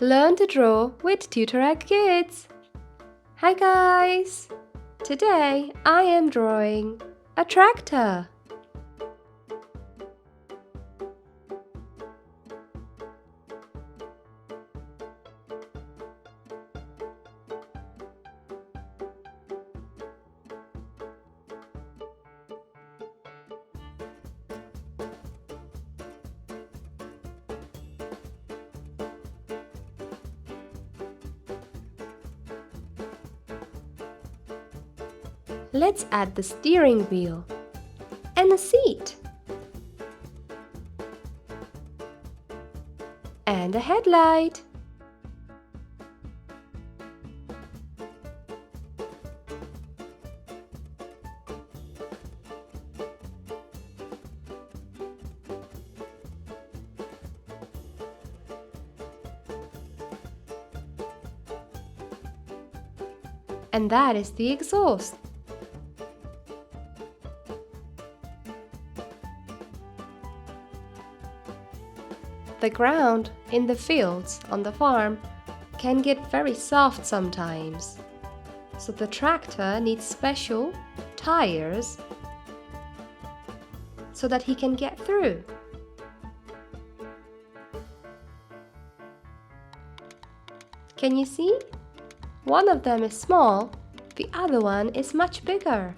Learn to draw with Tutorak Kids! Hi guys! Today I am drawing a tractor. Let's add the steering wheel and a seat and a headlight. And that is the exhaust. The ground in the fields on the farm can get very soft sometimes, so the tractor needs special tires so that he can get through. Can you see? One of them is small, the other one is much bigger.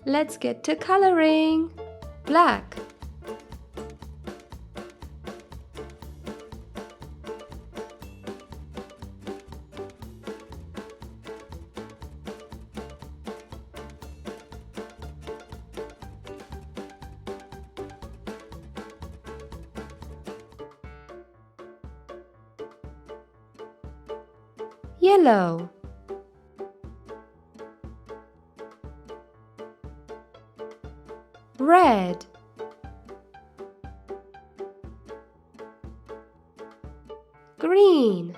Let's get to coloring. Black, yellow, red, green,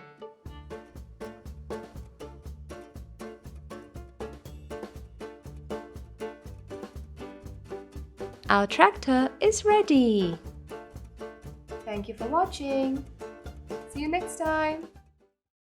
our tractor is ready. Thank you for watching. See you next time.